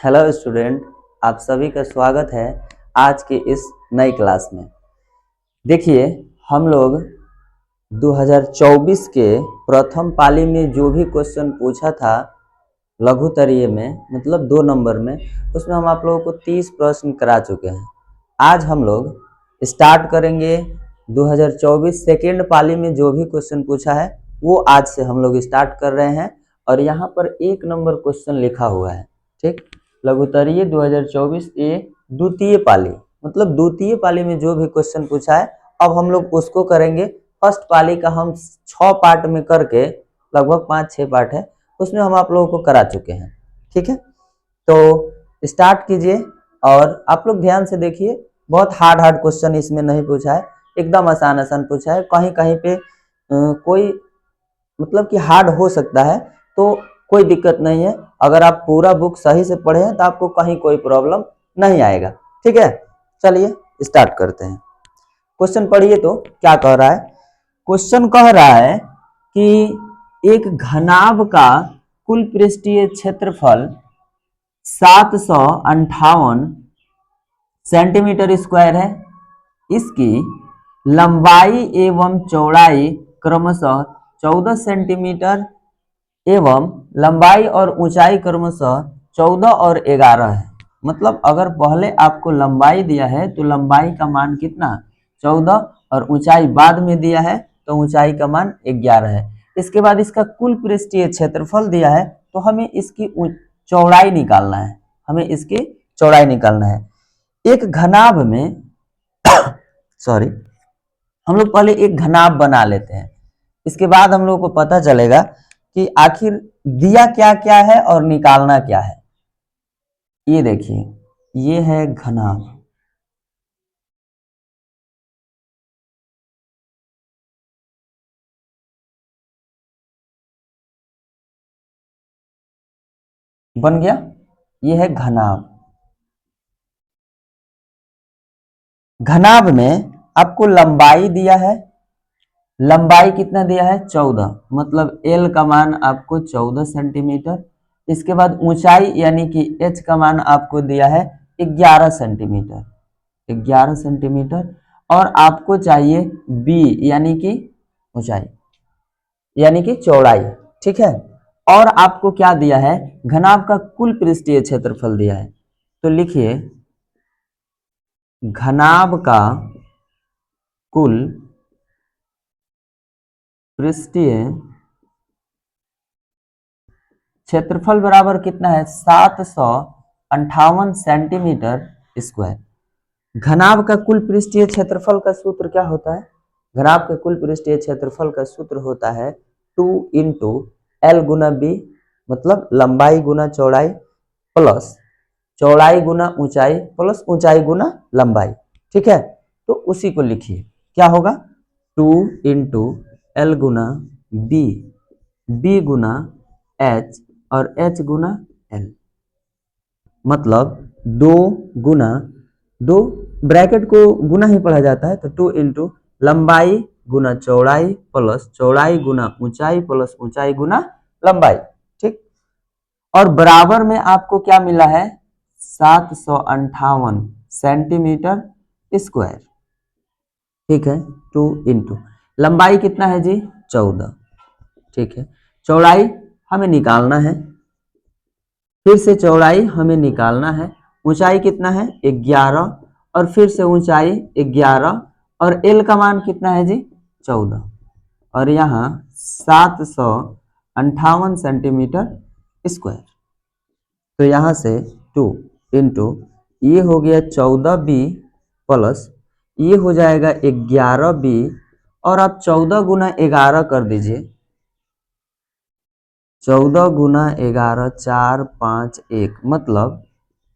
Hello student, आप सभी का स्वागत है आज के इस नई क्लास में। देखिए, हम लोग 2024 के प्रथम पाली में जो भी क्वेश्चन पूछा था लघुत्तरीय में, मतलब 2 नंबर में, उसमें हम आप लोगों को 30 प्रश्न करा चुके हैं। आज हम लोग स्टार्ट करेंगे 2024 सेकेंड पाली में जो भी क्वेश्चन पूछा है वो आज से हम लोग स्टार्ट कर रहे हैं। और यहाँ पर 1 नंबर क्वेश्चन लिखा हुआ है, ठीक। लघुत्तरीय 2024 ये द्वितीय पाली, मतलब द्वितीय पाली में जो भी क्वेश्चन पूछा है अब हम लोग उसको करेंगे। फर्स्ट पाली का हम 6 पार्ट में करके, लगभग 5-6 पार्ट है, उसमें हम आप लोगों को करा चुके हैं, ठीक है। तो स्टार्ट कीजिए और आप लोग ध्यान से देखिए, बहुत हार्ड क्वेश्चन इसमें नहीं पूछा है, एकदम आसान पूछा है। कहीं कहीं पे कोई मतलब कि हार्ड हो सकता है, तो कोई दिक्कत नहीं है। अगर आप पूरा बुक सही से पढ़े हैं तो आपको कहीं कोई प्रॉब्लम नहीं आएगा, ठीक है। चलिए स्टार्ट करते हैं। क्वेश्चन पढ़िए तो क्या कह रहा है। क्वेश्चन कह रहा है कि एक घनाभ का कुल पृष्ठीय क्षेत्रफल 758 सेंटीमीटर स्क्वायर है। इसकी लंबाई एवं चौड़ाई क्रमशः 14 सेंटीमीटर एवं लंबाई और ऊंचाई क्रमशः 14 और 11 है। मतलब अगर पहले आपको लंबाई दिया है तो लंबाई का मान कितना 14 और ऊंचाई बाद में दिया है तो ऊंचाई का मान 11 है। इसके बाद इसका कुल पृष्ठीय क्षेत्रफल दिया है तो हमें इसकी चौड़ाई निकालना है, हमें इसकी चौड़ाई निकालना है। एक घनाभ में सॉरी, हम लोग पहले एक घनाभ बना लेते हैं, इसके बाद हम लोग को पता चलेगा कि आखिर दिया क्या क्या है और निकालना क्या है। ये देखिए, ये है घनाभ, बन गया। ये है घनाभ। घनाभ में आपको लंबाई दिया है, लंबाई कितना दिया है 14, मतलब एल का मान आपको 14 सेंटीमीटर। इसके बाद ऊंचाई यानी कि एच का मान आपको दिया है 11 सेंटीमीटर, 11 सेंटीमीटर। और आपको चाहिए बी यानी कि ऊंचाई यानी कि चौड़ाई, ठीक है। और आपको क्या दिया है, घनाभ का कुल पृष्ठीय क्षेत्रफल दिया है। तो लिखिए घनाभ का कुल पृष्ठीय क्षेत्रफल बराबर कितना है 758 सेंटीमीटर स्क्वायर। घनाभ का कुल पृष्ठीय क्षेत्रफल का सूत्र क्या होता है, घनाभ के कुल पृष्ठीय क्षेत्रफल का सूत्र होता है 2 इंटू एल गुना बी, मतलब लंबाई गुना चौड़ाई प्लस चौड़ाई गुना ऊंचाई प्लस ऊंचाई गुना लंबाई, ठीक है। तो उसी को लिखिए, क्या होगा 2 इंटू एल गुना बी, बी गुना एच और एच गुना एल, मतलब 2 गुना 2, ब्रैकेट को गुना ही पढ़ा जाता है, तो 2 इंटू लंबाई गुना चौड़ाई प्लस चौड़ाई गुना ऊंचाई प्लस ऊंचाई गुना लंबाई, ठीक। और बराबर में आपको क्या मिला है 758 सेंटीमीटर स्क्वायर, ठीक है। 2 इंटू लंबाई कितना है जी 14, ठीक है। चौड़ाई हमें निकालना है, फिर से चौड़ाई हमें निकालना है। ऊंचाई कितना है 11 और फिर से ऊंचाई 11 और एल का मान कितना है जी 14 और यहाँ 758 सेंटीमीटर स्क्वायर। तो यहाँ से 2 इंटू ये हो गया 14b प्लस ये हो जाएगा 11b और आप 14 गुना 11 कर दीजिए, 14 गुना 11 4 5 1, मतलब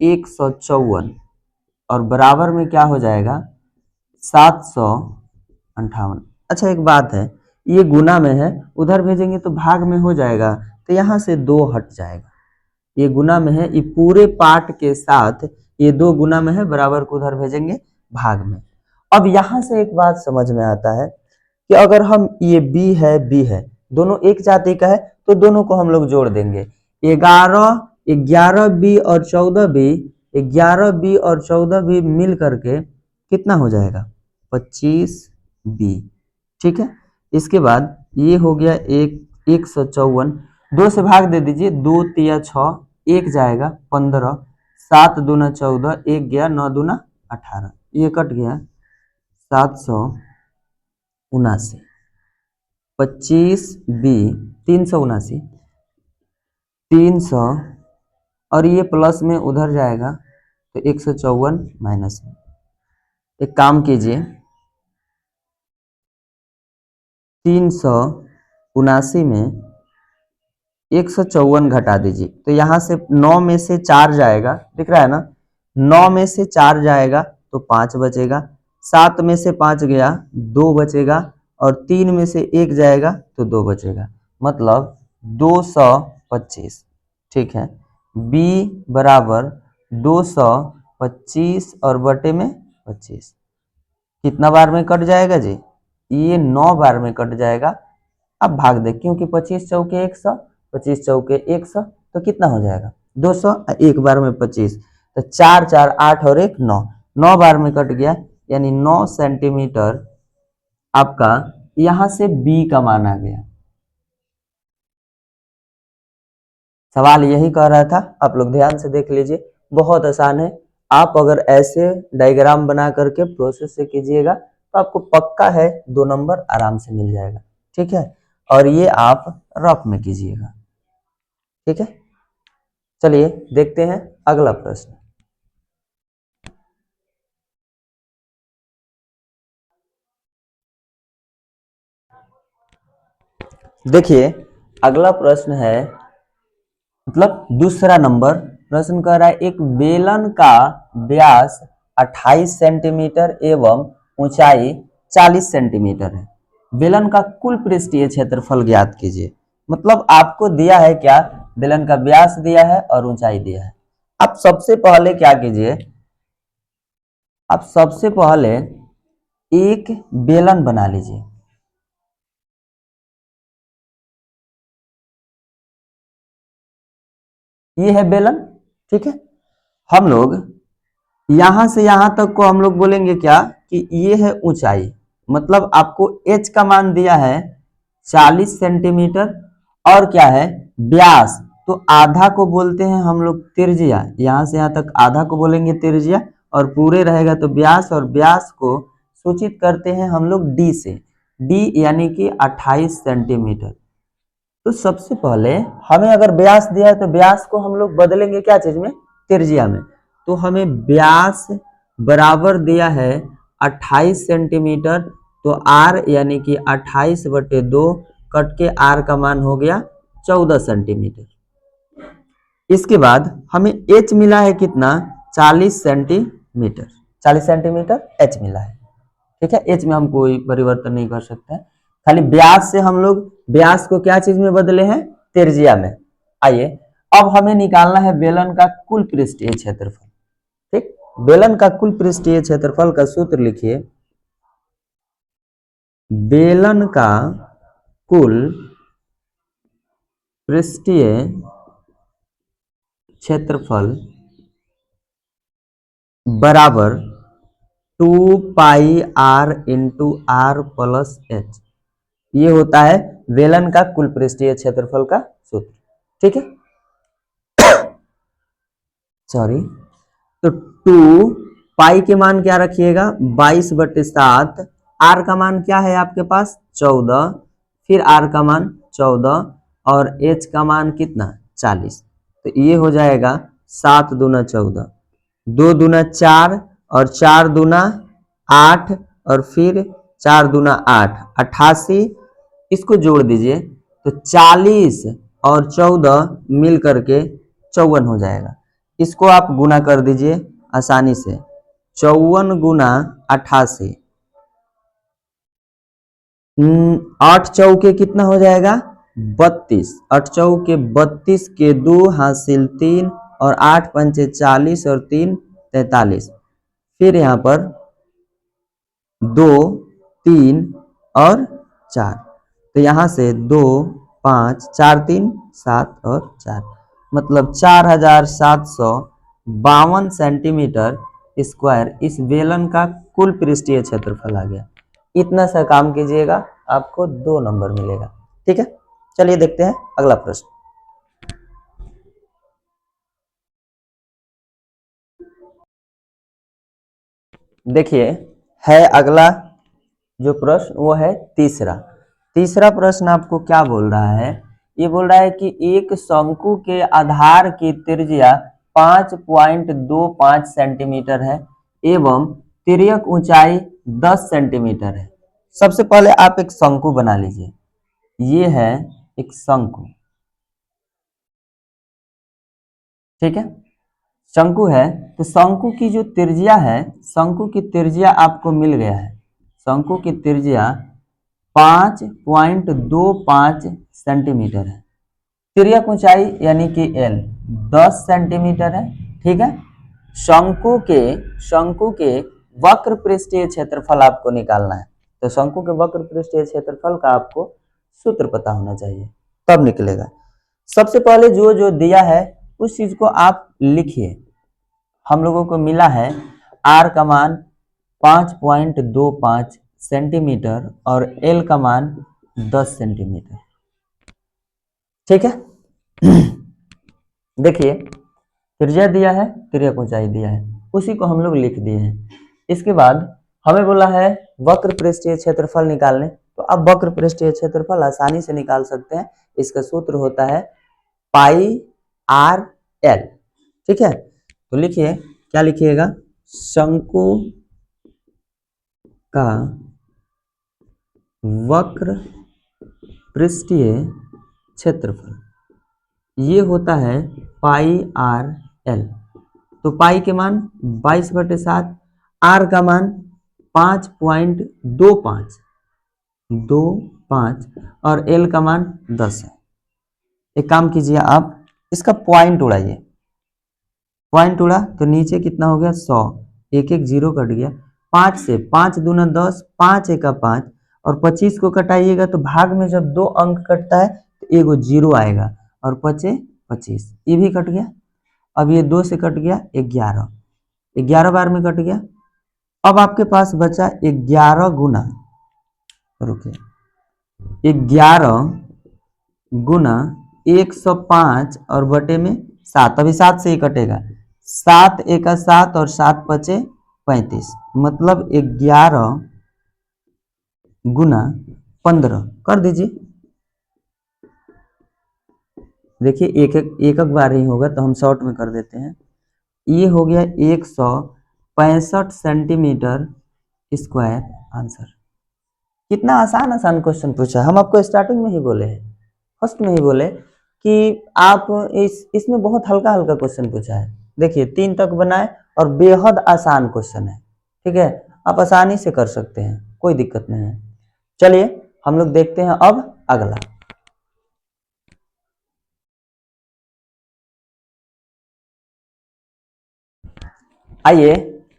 154 और बराबर में क्या हो जाएगा 758। अच्छा एक बात है, ये गुना में है, उधर भेजेंगे तो भाग में हो जाएगा, तो यहाँ से 2 हट जाएगा। ये गुना में है, ये पूरे पार्ट के साथ ये 2 गुना में है, बराबर को उधर भेजेंगे भाग में। अब यहाँ से एक बात समझ में आता है कि अगर हम ये b है दोनों एक जाति का है तो दोनों को हम लोग जोड़ देंगे। 11 11b और 14b, 11b और 14b मिल करके कितना हो जाएगा 25b। ठीक है, इसके बाद ये हो गया 154, 2 से भाग दे दीजिए, 2 तिया 6, 1 जाएगा 15, 7 दूना 14, 1 गया 9 दूना 18, ये कट गया 779, 25b 379, 300 और ये प्लस में उधर जाएगा तो 154 माइनस में। एक काम कीजिए, 379 में 154 घटा दीजिए, तो यहाँ से 9 में से 4 जाएगा, दिख रहा है ना, 9 में से 4 जाएगा तो 5 बचेगा, 7 में से 5 गया 2 बचेगा, और 3 में से 1 जाएगा तो 2 बचेगा, मतलब 225। ठीक है, b बराबर 225 और बटे में 25, कितना बार में कट जाएगा जी, ये 9 बार में कट जाएगा। अब भाग दे, क्योंकि 25 चौके 100, 25 चौके 100, तो कितना हो जाएगा 200, एक बार में 25, तो 4 4 8 और 1 9, 9 बार में कट गया, यानी 9 सेंटीमीटर आपका यहां से b का मान आ गया। सवाल यही कह रहा था, आप लोग ध्यान से देख लीजिए, बहुत आसान है। आप अगर ऐसे डायग्राम बना करके प्रोसेस से कीजिएगा तो आपको पक्का है 2 नंबर आराम से मिल जाएगा। ठीक है, और ये आप रफ में कीजिएगा। ठीक है, चलिए देखते हैं अगला प्रश्न। देखिए अगला प्रश्न है, मतलब दूसरा नंबर प्रश्न कह रहा है, एक बेलन का व्यास 28 सेंटीमीटर एवं ऊंचाई 40 सेंटीमीटर है, बेलन का कुल पृष्ठीय क्षेत्रफल ज्ञात कीजिए। मतलब आपको दिया है क्या, बेलन का व्यास दिया है और ऊंचाई दिया है। आप सबसे पहले क्या कीजिए, आप सबसे पहले एक बेलन बना लीजिए। ये है बेलन। ठीक है, हम लोग यहां से यहां तक को हम लोग बोलेंगे क्या कि ये है ऊंचाई, मतलब आपको h का मान दिया है 40 सेंटीमीटर, और क्या है व्यास, तो आधा को बोलते हैं हम लोग त्रिज्या, यहां से यहां तक आधा को बोलेंगे त्रिज्या, और पूरे रहेगा तो व्यास, और व्यास को सूचित करते हैं हम लोग d से, d यानी कि 28 सेंटीमीटर। तो सबसे पहले हमें अगर व्यास दिया है तो व्यास को हम लोग बदलेंगे क्या चीज में, त्रिज्या में। तो हमें व्यास बराबर दिया है 28 सेंटीमीटर, तो r यानी कि 28/2 कट के r का मान हो गया 14 सेंटीमीटर। इसके बाद हमें h मिला है कितना, 40 सेंटीमीटर, 40 सेंटीमीटर h मिला है। ठीक है, h में हम कोई परिवर्तन नहीं कर सकते हैं, खाली व्यास से हम लोग व्यास को क्या चीज में बदले हैं, त्रिज्या में। आइए अब हमें निकालना है बेलन का कुल पृष्ठीय क्षेत्रफल। ठीक, बेलन का कुल पृष्ठीय क्षेत्रफल का सूत्र लिखिए, बेलन का कुल पृष्ठीय क्षेत्रफल बराबर 2 पाई r into r plus h, ये होता है बेलन का कुल पृष्ठीय क्षेत्रफल का सूत्र। ठीक है, सॉरी, तो 2 पाई के मान क्या रखिएगा 22/7, आर का मान क्या है आपके पास 14, फिर आर का मान 14 और एच का मान कितना 40, तो ये हो जाएगा 7 दूना 14, 2 दूना 4 और 4 दूना 8 और फिर 4 दूना 8, 88, इसको जोड़ दीजिए तो 40 और 14 मिल करके 54 हो जाएगा। इसको आप गुना कर दीजिए आसानी से, 54 गुना 88, 8 चौके कितना हो जाएगा 32, 8 चौके 32 के 2 हासिल 3 और 8 पंचे 40 और 3 43, फिर यहाँ पर 2 3 और 4, तो यहाँ से 2 5 4 3 7 और 4, मतलब 4752 सेंटीमीटर स्क्वायर इस बेलन का कुल पृष्ठीय क्षेत्रफल आ गया। इतना सा काम कीजिएगा, आपको 2 नंबर मिलेगा। ठीक है, चलिए देखते हैं अगला प्रश्न। देखिए, है अगला जो प्रश्न वो है तीसरा। तीसरा प्रश्न आपको क्या बोल रहा है? ये बोल रहा है कि एक शंकु के आधार की त्रिज्या 5.25 सेंटीमीटर है एवं तिर्यक ऊंचाई 10 सेंटीमीटर है। सबसे पहले आप एक शंकु बना लीजिए। ये है एक शंकु, ठीक है, शंकु है। तो शंकु की जो त्रिज्या है, शंकु की त्रिज्या आपको मिल गया है। शंकु की त्रिज्या 5.25 सेंटीमीटर है। तिर्यक ऊंचाई यानी कि L 10 सेंटीमीटर है। ठीक है, शंकु के वक्र पृष्ठीय क्षेत्रफल आपको निकालना है। तो शंकु के वक्र पृष्ठीय क्षेत्रफल का आपको सूत्र पता होना चाहिए, तब निकलेगा। सबसे पहले जो जो दिया है उस चीज को आप लिखिए। हम लोगों को मिला है R का मान 5.25 सेंटीमीटर और L का मान 10 सेंटीमीटर। ठीक है, देखिए त्रिज्या दिया है, तिर्यक ऊंचाई दिया है, उसी को हम लोग लिख दिए हैं। इसके बाद हमें बोला है वक्र पृष्ठीय क्षेत्रफल निकालने। तो अब वक्र पृष्ठीय क्षेत्रफल आसानी से निकाल सकते हैं। इसका सूत्र होता है पाई आर एल। ठीक है, तो लिखिए, क्या लिखिएगा? शंकु का वक्र पृष्ठीय क्षेत्रफल ये होता है पाई आर एल। तो पाई के मान 22/7, आर का मान 5.25 और एल का मान 10 है। एक काम कीजिए, आप इसका पॉइंट उड़ाइए। पॉइंट उड़ा तो नीचे कितना हो गया? 100, एक एक जीरो कट गया। 5 से 5 दूना 10, 5 एका 5 और 25 को कटाइएगा तो भाग में जब 2 अंक कटता है तो एगो जीरो आएगा और 25 25, ये भी कट गया। अब ये 2 से कट गया 11, 11 बार में कट गया। अब आपके पास बचा 11 गुना, रुकिए, 11 गुना 105 और बटे में 7। अभी 7 से ही कटेगा, 7 एका 7 और 7 पचे 35, मतलब 11 गुना 15 कर दीजिए। देखिए एक एक बार ही होगा तो हम शॉर्ट में कर देते हैं। ये हो गया 165 सेंटीमीटर स्क्वायर आंसर। कितना आसान आसान क्वेश्चन पूछा है। हम आपको स्टार्टिंग में ही बोले हैं, फर्स्ट में ही बोले कि आप इसमें बहुत हल्का हल्का क्वेश्चन पूछा है। देखिए 3 तक बनाए और बेहद आसान क्वेश्चन है। ठीक है, आप आसानी से कर सकते हैं, कोई दिक्कत नहीं है। चलिए हम लोग देखते हैं अब अगला। आइए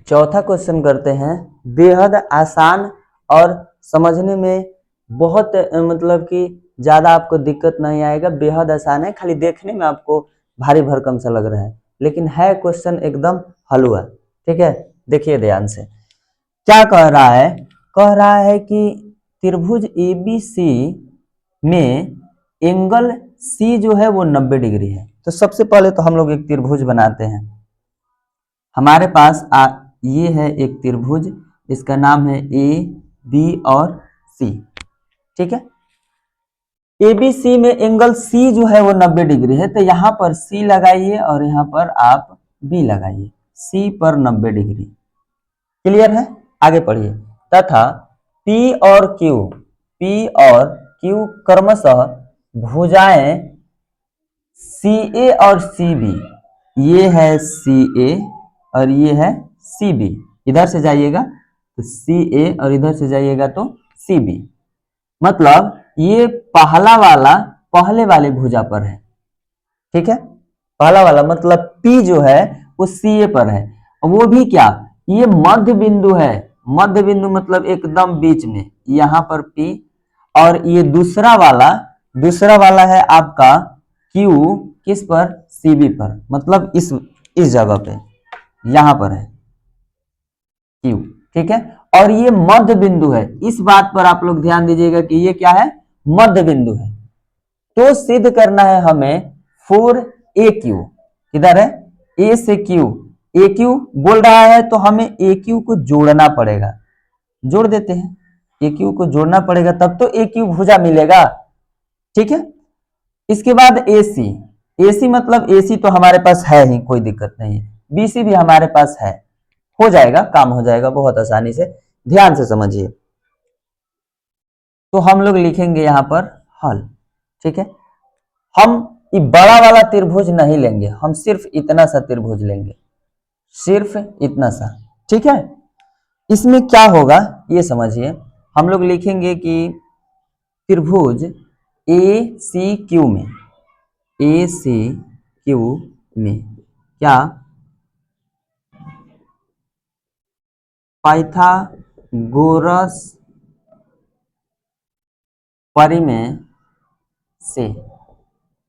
चौथा क्वेश्चन करते हैं। बेहद आसान और समझने में बहुत मतलब कि ज्यादा आपको दिक्कत नहीं आएगा। बेहद आसान है, खाली देखने में आपको भारी भरकम सा लग रहा है, लेकिन है क्वेश्चन एकदम हलवा। ठीक है, देखिए ध्यान से क्या कह रहा है। कह रहा है कि त्रिभुज ABC में एंगल C जो है वो 90 डिग्री है। तो सबसे पहले तो हम लोग एक त्रिभुज बनाते हैं। हमारे पास ये है एक त्रिभुज, इसका नाम है AB और C। ठीक है, ABC में एंगल C जो है वो 90 डिग्री है। तो यहाँ पर C लगाइए और यहाँ पर आप B लगाइए। C पर 90 डिग्री। क्लियर है? आगे पढ़िए। तथा P और Q क्रमशः भुजाएं CA और CB, ये है CA और ये है CB। इधर से जाइएगा तो CA और इधर से जाइएगा तो CB, मतलब ये पहले वाले भुजा पर है। ठीक है, पहला वाला मतलब P जो है वो CA पर है। वो भी क्या, ये मध्य बिंदु है। मध्य बिंदु मतलब एकदम बीच में, यहाँ पर P। और ये दूसरा वाला है आपका क्यू किस पर, सीबी पर, मतलब इस जगह पे, यहां पर है क्यू, ठीक है। और ये मध्य बिंदु है, इस बात पर आप लोग ध्यान दीजिएगा कि ये क्या है, मध्य बिंदु है। तो सिद्ध करना है हमें फोर ए क्यू, किधर है, ए से क्यू, ए क्यू बोल रहा है तो हमें ए क्यू को जोड़ना पड़ेगा, जोड़ देते हैं, ए क्यू को जोड़ना पड़ेगा तब तो ए क्यू भुजा मिलेगा, ठीक है। इसके बाद ए सी, ए सी मतलब ए सी तो हमारे पास है ही, कोई दिक्कत नहीं है, बी सी भी हमारे पास है, हो जाएगा, काम हो जाएगा बहुत आसानी से, ध्यान से समझिए। तो हम लोग लिखेंगे यहां पर हल, ठीक है। हम ये बड़ा वाला त्रिभुज नहीं लेंगे, हम सिर्फ इतना सा त्रिभुज लेंगे, सिर्फ इतना सा, ठीक है। इसमें क्या होगा ये समझिए, हम लोग लिखेंगे कि त्रिभुज ए सी क्यू में, ए सी क्यू में क्या पाइथागोरस परिमेय से,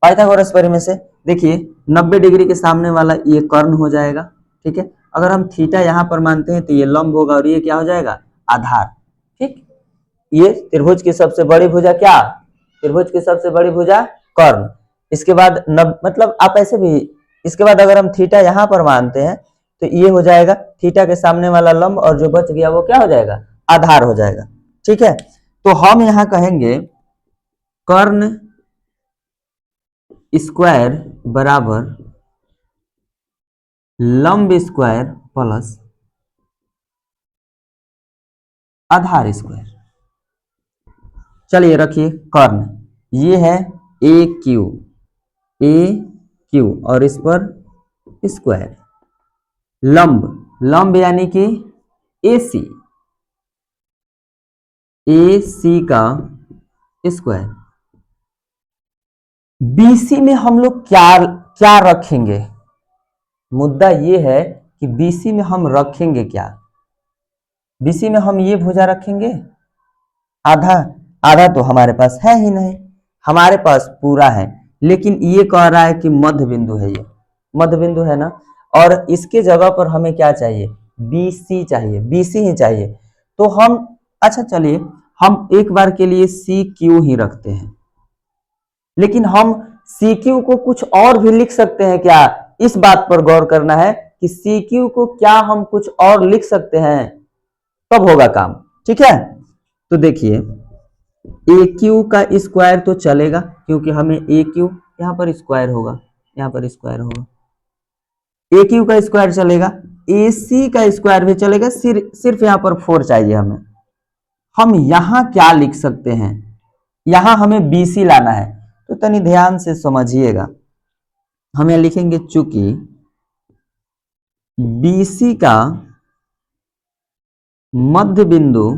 पाइथागोरस परिमेय से देखिए 90 डिग्री के सामने वाला ये कर्ण हो जाएगा, ठीक है। अगर हम थीटा यहां पर मानते हैं तो ये लंब होगा और ये क्या हो जाएगा, आधार, ठीक। ये त्रिभुज की सबसे बड़ी भुजा क्या, त्रिभुज की सबसे बड़ी भुजा कर्ण। इसके बाद मतलब आप ऐसे भी, इसके बाद अगर हम थीटा यहां पर मानते हैं तो ये हो जाएगा थीटा के सामने वाला लंब और जो बच गया वो क्या हो जाएगा, आधार हो जाएगा, ठीक है। तो हम यहां कहेंगे कर्ण स्क्वायर बराबर लंब स्क्वायर प्लस आधार स्क्वायर। चलिए रखिए कर्ण, ये है ए क्यू, ए क्यू और इस पर स्क्वायर, लंब, लंब यानी कि ए सी का स्क्वायर। बीसी में हम लोग क्या क्या रखेंगे, मुद्दा ये है कि बीसी में हम रखेंगे क्या, बीसी में हम ये भुजा रखेंगे, आधा, आधा तो हमारे पास है ही नहीं, हमारे पास पूरा है, लेकिन ये कह रहा है कि मध्य बिंदु है, ये मध्य बिंदु है ना, और इसके जगह पर हमें क्या चाहिए, बीसी चाहिए, बीसी ही चाहिए। तो हम, अच्छा चलिए हम एक बार के लिए सी क्यू ही रखते हैं, लेकिन हम सी क्यू को कुछ और भी लिख सकते हैं क्या, इस बात पर गौर करना है कि सी क्यू को क्या हम कुछ और लिख सकते हैं, तब होगा काम, ठीक है। तो देखिए ए क्यू का स्क्वायर तो चलेगा क्योंकि हमें ए क्यू यहां पर स्क्वायर होगा, यहां पर स्क्वायर होगा, ए क्यू का स्क्वायर चलेगा, ए सी का स्क्वायर भी चलेगा, सिर्फ यहां पर 4 चाहिए हमें। हम यहां क्या लिख सकते हैं, यहां हमें बीसी लाना है, तो तनी ध्यान से समझिएगा, हम यहां लिखेंगे चूंकि बीसी का मध्य बिंदु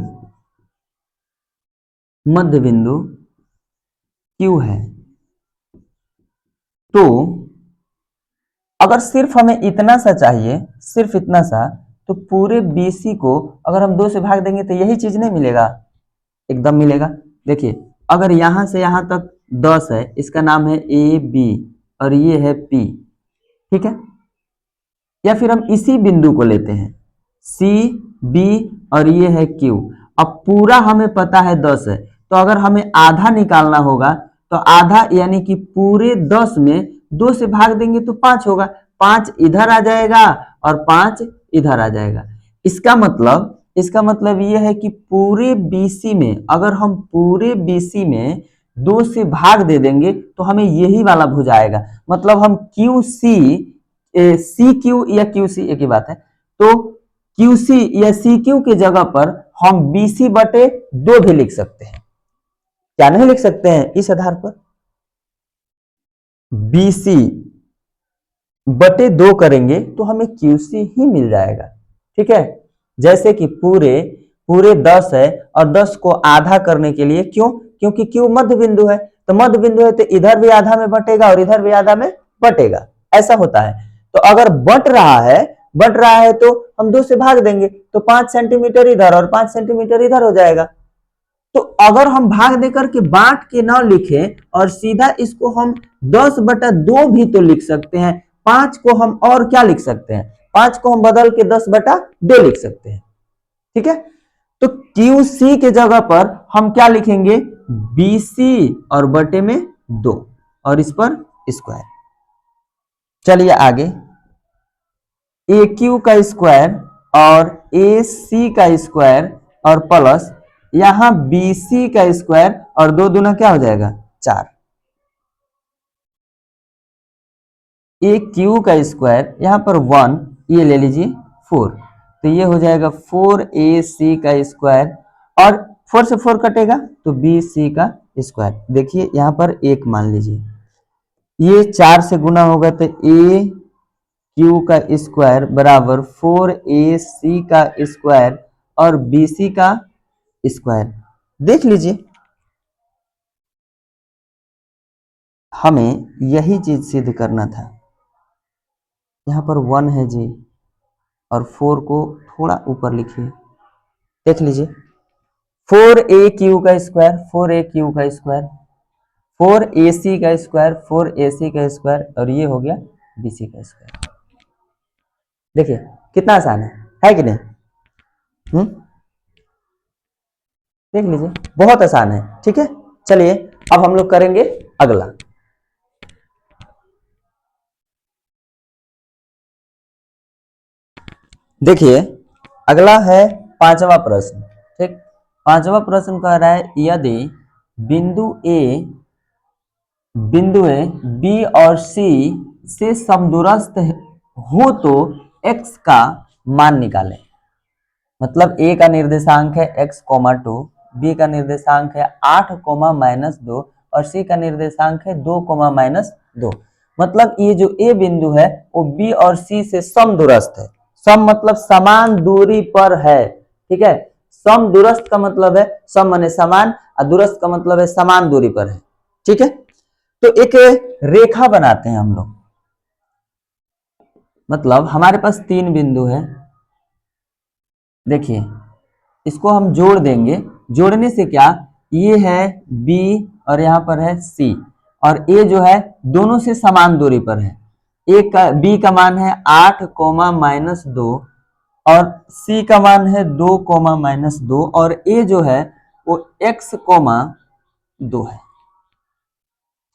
क्यू है, तो अगर सिर्फ हमें इतना सा चाहिए, सिर्फ इतना सा, तो पूरे बीसी को अगर हम 2 से भाग देंगे तो यही चीज नहीं मिलेगा, एकदम मिलेगा। देखिए अगर यहां से यहां तक 10 है, इसका नाम है ए बी और ये है पी, ठीक है। या फिर हम इसी बिंदु को लेते हैं सी बी और ये है क्यू, अब पूरा हमें पता है 10 है, तो अगर हमें आधा निकालना होगा तो आधा यानी कि पूरे 10 में 2 से भाग देंगे तो 5 होगा, 5 इधर आ जाएगा और 5 इधर आ जाएगा। इसका मतलब यह है कि पूरे बीसी में, अगर हम पूरे बीसी में 2 से भाग दे देंगे तो हमें यही वाला भुजा आएगा, मतलब हम क्यू सी क्यू या क्यू सी एक ही बात है, तो क्यू सी या सी क्यू के जगह पर हम बी सी बटे 2 भी लिख सकते हैं, क्या नहीं लिख सकते हैं, इस आधार पर बी सी बटे 2 करेंगे तो हमें क्यू सी ही मिल जाएगा, ठीक है। जैसे कि पूरे 10 है और 10 को आधा करने के लिए, क्यों, क्योंकि क्यू मध्य बिंदु है, तो मध्य बिंदु है तो इधर भी आधा में बटेगा और इधर भी आधा में बटेगा, ऐसा होता है। तो अगर बट रहा है तो हम 2 से भाग देंगे तो 5 सेंटीमीटर इधर और 5 सेंटीमीटर इधर हो जाएगा, तो अगर हम भाग देकर के बांट के ना लिखें और सीधा इसको हम 10/2 भी तो लिख सकते हैं। 5 को हम और क्या लिख सकते हैं, 5 को हम बदल के 10/2 लिख सकते हैं। ठीक है, तो QC के जगह पर हम क्या लिखेंगे, BC और बटे में 2 और इस पर स्क्वायर। चलिए आगे, AQ का स्क्वायर और AC का स्क्वायर और प्लस यहां BC का स्क्वायर और 2 दूना क्या हो जाएगा 4। AQ का स्क्वायर यहां पर 1, ये ले लीजिए 4, तो ये हो जाएगा 4AC का स्क्वायर और 4 से 4 कटेगा तो BC का स्क्वायर। देखिए यहां पर 1 मान लीजिए, ये 4 से गुना होगा तो AQ का स्क्वायर बराबर 4AC का स्क्वायर और BC का स्क्वायर। देख लीजिए, हमें यही चीज सिद्ध करना था। यहाँ पर 1 है जी और 4 को थोड़ा ऊपर लिखिए। देख लीजिए, 4AQ का स्क्वायर 4AQ का स्क्वायर, 4AC का स्क्वायर 4AC का स्क्वायर और ये हो गया BC का स्क्वायर। देखिए कितना आसान है कि नहीं? देख लीजिए, बहुत आसान है। ठीक है, चलिए अब हम लोग करेंगे अगला। देखिए अगला है 5वां प्रश्न। ठीक, 5वां प्रश्न कह रहा है यदि बिंदु ए B और C से समदूरस्थ हो तो x का मान निकालें। मतलब A का निर्देशांक है x,2, B का निर्देशांक है 8,-2 और C का निर्देशांक है 2,-2। मतलब ये जो A बिंदु है वो B और C से समदूरस्थ है। सम मतलब समान दूरी पर है। ठीक है, समदूरस्थ का मतलब है सम माने समान और दूरस्थ का मतलब है समान दूरी पर है। ठीक है, तो एक रेखा बनाते हैं हम लोग। मतलब हमारे पास 3 बिंदु है। देखिए इसको हम जोड़ देंगे, जोड़ने से क्या, ये है B और यहाँ पर है C और A जो है दोनों से समान दूरी पर है। B का मान है 8,-2 और C का मान है 2,-2 और A जो है वो x,2 है।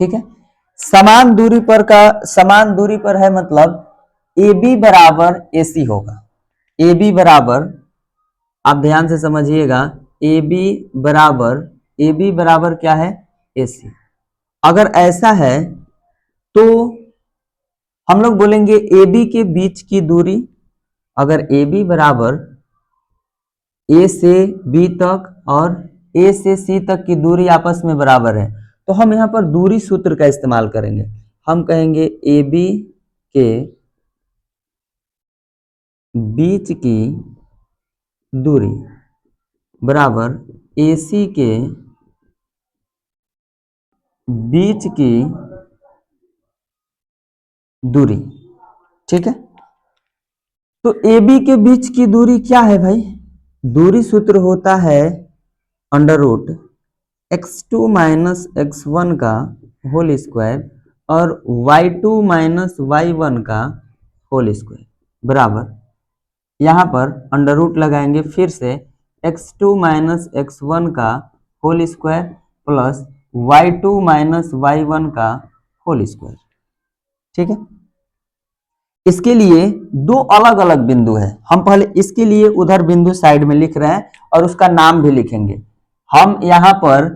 ठीक है, समान दूरी पर है मतलब AB बराबर AC होगा। AB बराबर, आप ध्यान से समझिएगा, AB बराबर क्या है AC। अगर ऐसा है तो हम लोग बोलेंगे AB के बीच की दूरी, अगर AB बराबर A से B तक और A से C तक की दूरी आपस में बराबर है तो हम यहाँ पर दूरी सूत्र का इस्तेमाल करेंगे। हम कहेंगे AB के बीच की दूरी बराबर AC के बीच की दूरी। ठीक है, तो AB के बीच की दूरी क्या है भाई, दूरी सूत्र होता है √x2 - x1 का होल स्क्वायर और y2 - y1 का होल स्क्वायर बराबर, यहाँ पर अंडर रूट लगाएंगे फिर से x2 - x1 का whole square plus y2 - y1 का होल स्क्वायर। ठीक है, इसके लिए 2 अलग अलग बिंदु है। हम पहले इसके लिए उधर बिंदु साइड में लिख रहे हैं और उसका नाम भी लिखेंगे। हम यहाँ पर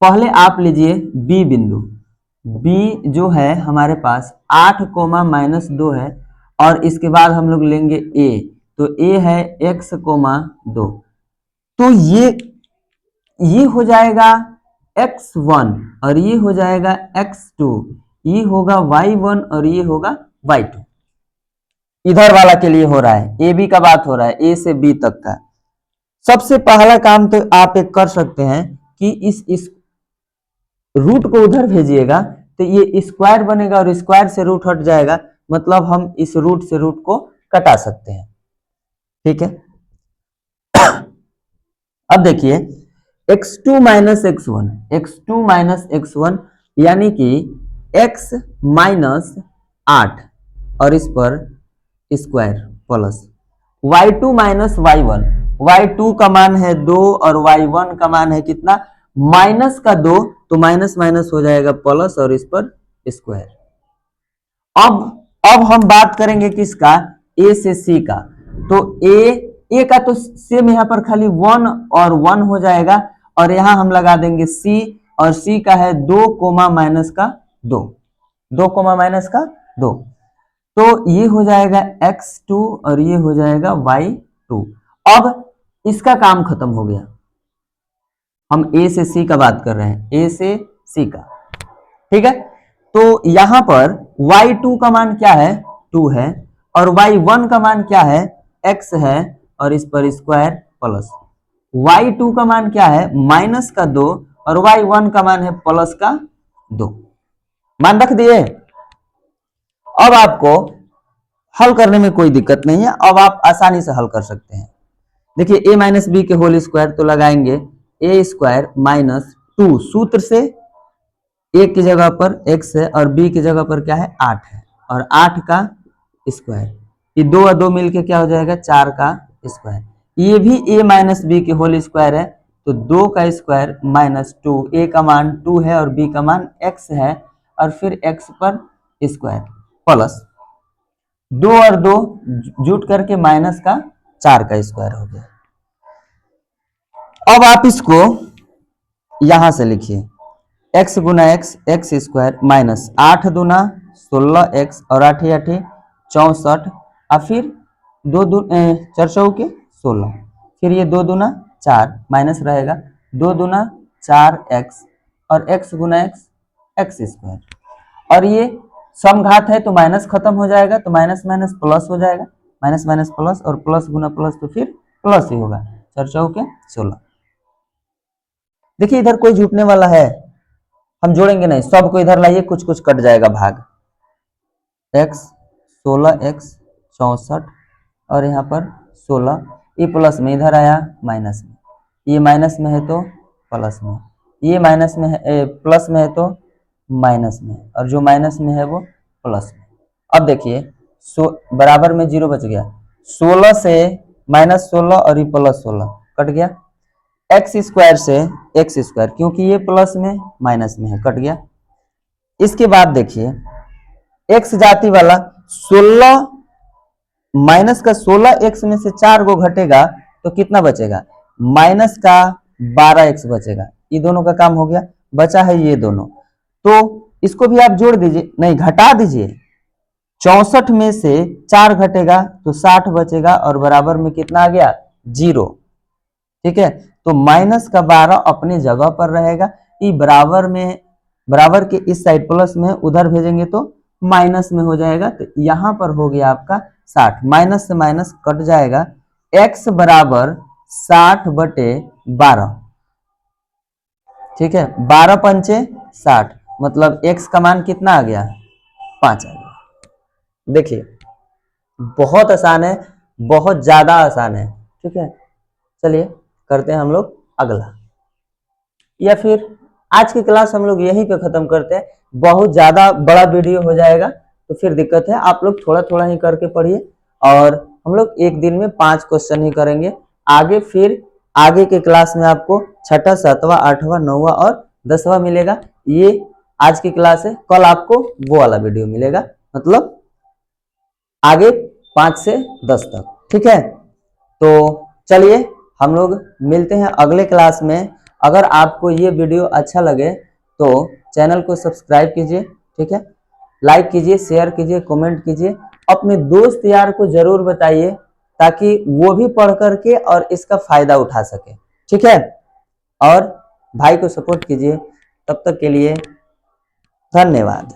पहले आप लीजिए B बिंदु, B जो है हमारे पास 8,-2 है और इसके बाद हम लोग लेंगे A, तो A है x,2, तो ये हो जाएगा x1 और ये हो जाएगा x2, ये होगा y1 और ये होगा y2। इधर वाला के लिए हो रहा है, AB का बात हो रहा है, A से B तक का। सबसे पहला काम तो आप एक कर सकते हैं कि इस रूट को उधर भेजिएगा तो ये स्क्वायर बनेगा और स्क्वायर से रूट हट जाएगा, मतलब हम इस रूट से रूट को कटा सकते हैं। ठीक है, अब देखिए x2 माइनस x1 यानी कि x माइनस 8 और इस पर square plus y2 minus y2 का मान है 2 और y1 का मान है कितना, माइनस का 2, तो माइनस माइनस हो जाएगा प्लस और इस पर स्क्वायर। अब हम बात करेंगे किसका, a से c का। तो a का तो सेम यहाँ पर खाली 1 और 1 हो जाएगा और यहाँ हम लगा देंगे c, और c का है 2 कोमा माइनस का 2, 2 कोमा माइनस का 2, तो ये हो जाएगा x2 और ये हो जाएगा y2। अब इसका काम खत्म हो गया, हम a से c का बात कर रहे हैं, a से c का, ठीक है। तो यहां पर y2 का मान क्या है, 2 है, और y1 का मान क्या है, x है, और इस पर स्क्वायर प्लस y2 का मान क्या है, माइनस का 2, और y1 का मान है प्लस का 2। मान रख दिए। अब आपको हल करने में कोई दिक्कत नहीं है, अब आप आसानी से हल कर सकते हैं। देखिए a माइनस बी के होल स्क्वायर, तो लगाएंगे a स्क्वायर माइनस 2, सूत्र से a की जगह पर x है और b की जगह पर क्या है, 8 है, और 8 का स्क्वायर, ये 2 और 2 मिलके क्या हो जाएगा, 4 का स्क्वायर। ये भी a माइनस बी के होल स्क्वायर है, तो 2 का स्क्वायर माइनस 2, a का मान 2 है और b का मान x है, और फिर x पर स्क्वायर प्लस 2 और 2 जुट करके माइनस का 4 का स्क्वायर हो गया। अब आप इसको यहां से लिखिए, x गुना x स्क्वायर माइनस 8 दूना 16x और 8 8 64, और फिर 2 4 चौके 16, फिर ये 2 दूना 4 माइनस रहेगा 2 दूना 4x और x गुना x स्क्वायर, और ये समघात है तो माइनस खत्म हो जाएगा, तो माइनस माइनस प्लस हो जाएगा, माइनस माइनस प्लस, और प्लस गुना प्लस तो फिर प्लस ही होगा, 4 चौके 16। देखिए इधर कोई जुटने वाला है, हम जोड़ेंगे नहीं, सबको इधर लाइए, कुछ कुछ कट जाएगा भाग, x 16x 64 और यहाँ पर 16, ये प्लस में इधर आया माइनस में, ये माइनस में है तो प्लस में, ये माइनस में है, प्लस में है तो माइनस में, और जो माइनस में है वो प्लस में। अब देखिए बराबर में 0 बच गया, 16 से माइनस 16 और ये प्लस 16 कट गया, एक्स स्क्वायर से एक्स स्क्वायर, क्योंकि ये प्लस में माइनस में है, कट गया। इसके बाद देखिए एक्स जाति वाला 16 माइनस का 16 एक्स में से 4 को घटेगा तो कितना बचेगा, माइनस का 12 एक्स बचेगा। ये दोनों का काम हो गया, बचा है ये दोनों, तो इसको भी आप जोड़ दीजिए, नहीं घटा दीजिए, 64 में से 4 घटेगा तो 60 बचेगा, और बराबर में कितना आ गया, 0, ठीक है। तो माइनस का 12 अपनी जगह पर रहेगा, ये बराबर में, बराबर के इस साइड प्लस में, उधर भेजेंगे तो माइनस में हो जाएगा, तो यहां पर हो गया आपका 60, माइनस से माइनस कट जाएगा, x बराबर 60/12, ठीक है, 12 पंचे 60, मतलब x का मान कितना आ गया, 5 आ गया। देखिए बहुत आसान है, बहुत ज्यादा आसान है, ठीक है। चलिए करते हैं हम लोग अगला, या फिर आज की क्लास हम लोग यहीं पे खत्म करते हैं, बहुत ज्यादा बड़ा वीडियो हो जाएगा तो फिर दिक्कत है, आप लोग थोड़ा थोड़ा ही करके पढ़िए, और हम लोग एक दिन में 5 क्वेश्चन ही करेंगे, आगे फिर आगे के क्लास में आपको 6वां 7वां 8वां 9वां और 10वां मिलेगा। ये आज की क्लास है, कल आपको वो वाला वीडियो मिलेगा, मतलब आगे 5 से 10 तक, ठीक है। तो चलिए हम लोग मिलते हैं अगले क्लास में। अगर आपको ये वीडियो अच्छा लगे तो चैनल को सब्सक्राइब कीजिए, ठीक है, लाइक कीजिए, शेयर कीजिए, कमेंट कीजिए, अपने दोस्त यार को जरूर बताइए ताकि वो भी पढ़ करके और इसका फायदा उठा सके, ठीक है। और भाई को सपोर्ट कीजिए, तब तक के लिए धन्यवाद।